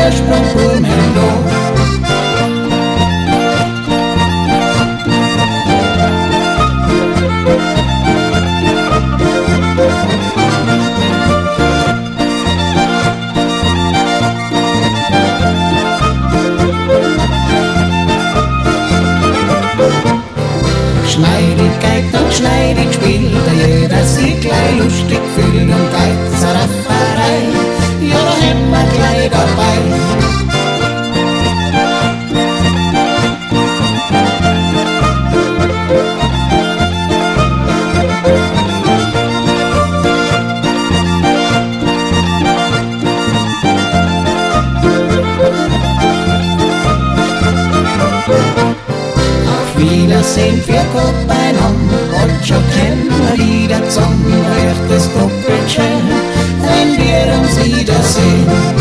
Kirschblumburm da. Schneidig geigt und schneidig spielt, jeder sich gleich lustig fühlt und geht zur Rafferei, ja da haben wir gleich dabei. Wiedersehen für Koppenhand, wollt schon kennen wieder zusammen, wird es doppelt schön, wenn wir uns wiedersehen.